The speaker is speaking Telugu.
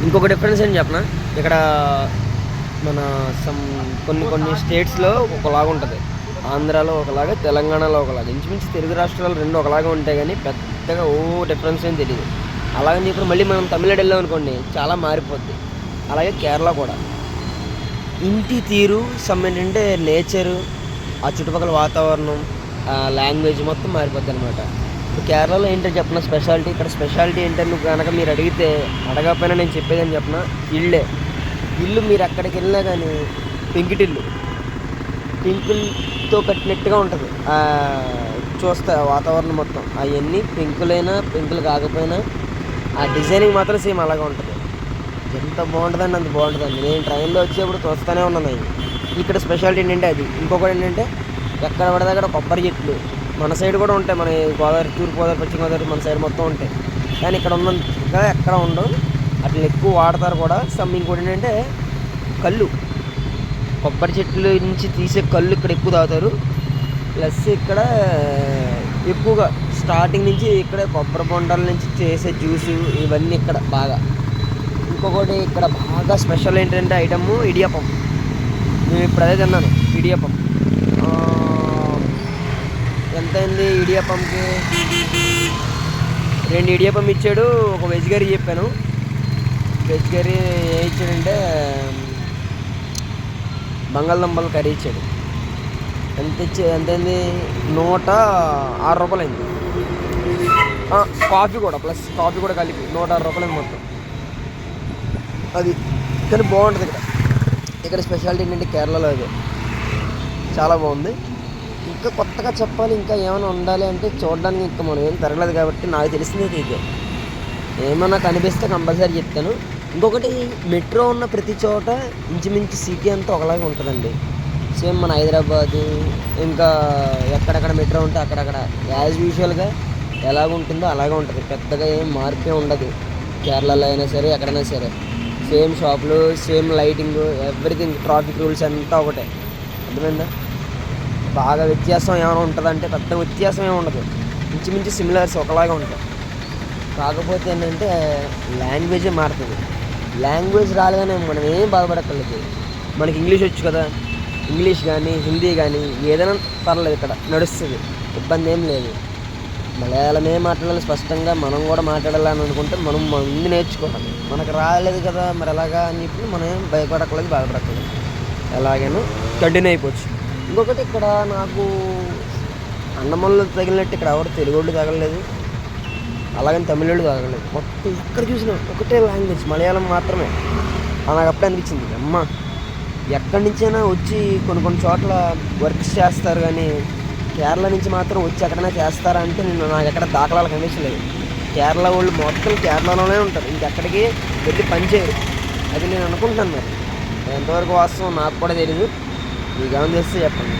ఇంకొక డిఫరెన్స్ ఏం చెప్పనా, ఇక్కడ మన కొన్ని స్టేట్స్లో ఒకలాగా ఉంటుంది. ఆంధ్రాలో ఒకలాగా, తెలంగాణలో ఒకలాగా, ఇంచుమించు తెలుగు రాష్ట్రాలు రెండు ఒకలాగా ఉంటాయి కానీ పెద్దగా డిఫరెన్స్ ఏం తెలియదు. అలాగని చెప్పి మళ్ళీ మనం తమిళనాడు వెళ్ళాం అనుకోండి చాలా మారిపోద్ది. అలాగే కేరళ కూడా ఇంటి తీరు ఏంటంటే నేచరు, ఆ చుట్టుపక్కల వాతావరణం, లాంగ్వేజ్ మొత్తం మారిపోద్ది అనమాట. ఇప్పుడు కేరళలో ఏంటో చెప్పిన స్పెషాలిటీ, ఇక్కడ స్పెషాలిటీ ఏంటని కనుక మీరు అడిగితే, అడగకపోయినా నేను చెప్పేదని చెప్పిన ఇల్లు మీరు ఎక్కడికి వెళ్ళినా కానీ పెంకుటిల్లు, పెంకులతో కట్టినట్టుగా ఉంటుంది. చూస్తే వాతావరణం మొత్తం అవన్నీ పెంకులు కాకపోయినా ఆ డిజైనింగ్ మాత్రం సేమ్ అలాగే ఉంటుంది. ఎంత బాగుంటుందండి, అంత బాగుంటుందండి. నేను ట్రైన్లో వచ్చేప్పుడు చూస్తూనే ఉన్నాను అవి. ఇక్కడ స్పెషాలిటీ ఏంటంటే అది. ఇంకొకటి ఏంటంటే ఎక్కడ పడితే అక్కడ కొబ్బరి చెట్లు, మన సైడ్ కూడా ఉంటాయి, మన గోదావరి, తూర్పు గోదావరి, పశ్చిమ గోదావరి మన సైడ్ మొత్తం ఉంటాయి. కానీ ఇక్కడ ఉన్నంతగా ఎక్కడ ఉండవు. అట్లా ఎక్కువ వాడతారు కూడా. ఇంకోటి ఏంటంటే కళ్ళు, కొబ్బరి చెట్ల నుంచి తీసే కళ్ళు ఇక్కడ ఎక్కువ తాగుతారు. ప్లస్ ఇక్కడ ఎక్కువగా స్టార్టింగ్ నుంచి ఇక్కడ కొబ్బరి బొండాల నుంచి చేసే జ్యూసు ఇవన్నీ ఇక్కడ బాగా. ఇంకొకటి ఇక్కడ బాగా స్పెషల్ ఏంటంటే ఐటమ్ ఇడియప్పం. నేను ఇప్పుడు అదే తిన్నాను, ఇడియప్పం. ఎంతైంది ఇడియప్పంకి? 2 ఇడియప్పం ఇచ్చాడు. ఒక వెజ్ కర్రీ చెప్పాను. వెజ్ కర్రీ ఏం ఇచ్చాడంటే బంగాళదుంపల కర్రీ ఇచ్చాడు. ఎంతైంది? 106 రూపాయలు అయింది. కాఫీ కూడా, ప్లస్ కాఫీ కూడా కలిపి 106 రూపాయలు అయింది మొత్తం. అది కానీ బాగుంటుంది ఇక్కడ స్పెషాలిటీ ఏంటంటే కేరళలో అది చాలా బాగుంది. ఇంకా కొత్తగా చెప్పాలి, ఇంకా ఏమైనా ఉండాలి అంటే చూడడానికి ఇంకా మనం ఏం తిరగలేదు కాబట్టి నాకు తెలిసింది ఇదే. ఏమన్నా కనిపిస్తే కంపల్సరీ చెప్తాను. ఇంకొకటి మెట్రో ఉన్న ప్రతి చోట ఇంచుమించు సిటీ అంతా ఒకలాగే ఉంటుందండి. సేమ్ మన హైదరాబాదు ఇంకా ఎక్కడెక్కడ మెట్రో ఉంటే అక్కడక్కడ యాజ్ యూజువల్గా ఎలాగుంటుందో అలాగే ఉంటుంది. పెద్దగా ఏం మార్పే ఉండదు. కేరళలో అయినా సరే, ఎక్కడైనా సరే సేమ్ షాపులు, same lighting, everything, traffic rules అంతా ఒకటే. అర్థమైందా? బాగా వ్యత్యాసం ఏమైనా ఉంటుందంటే పెద్ద వ్యత్యాసం ఏమి ఉండదు. ఇంచుమించు సిమిలర్స్ ఒకలాగే ఉంటాయి. కాకపోతే ఏంటంటే లాంగ్వేజే మారుతుంది. లాంగ్వేజ్ రాలేదని మనం ఏం బాధపడక్కర్లేదు. మనకి ఇంగ్లీష్ వచ్చు కదా, ఇంగ్లీష్ కానీ హిందీ కానీ ఏదైనా పర్లేదు, ఇక్కడ నడుస్తుంది, ఇబ్బంది ఏం లేదు. మలయాళమే మాట్లాడాలి స్పష్టంగా, మనం కూడా మాట్లాడాలని అనుకుంటే మనం ముందు నేర్చుకోవాలి. మనకు రాలేదు కదా మరి ఎలాగా అని చెప్పి మనం ఏం భయపడక్కలేదు, బాధపడక్కలేదు. ఎలాగైనా కంటిన్యూ అయిపోవచ్చు. ఇంకొకటి ఇక్కడ నాకు అన్నమల్లో తగిలినట్టు ఇక్కడ ఎవరు తెలుగు వాళ్ళు తగలలేదు, అలాగని తమిళోళ్ళు తగలలేదు. మొత్తం ఎక్కడ చూసినా ఒకటే లాంగ్వేజ్, మలయాళం మాత్రమే. నాకు అప్పుడే అనిపించింది, అమ్మ ఎక్కడి నుంచైనా వచ్చి కొన్ని చోట్ల వర్క్స్ చేస్తారు కానీ కేరళ నుంచి మాత్రం వచ్చి ఎక్కడైనా చేస్తారా అంటే నాకు ఎక్కడ దాఖలాలు కనిపించలేదు. కేరళ వాళ్ళు మొత్తం కేరళలోనే ఉంటారు, ఇంకెక్కడికి వెళ్ళి పని చేయరు. అది నేను అనుకుంటున్నాను. మరి ఎంతవరకు వాస్తవం నాకు కూడా తెలీదు. మీకేమైనా చేస్తే చెప్పండి.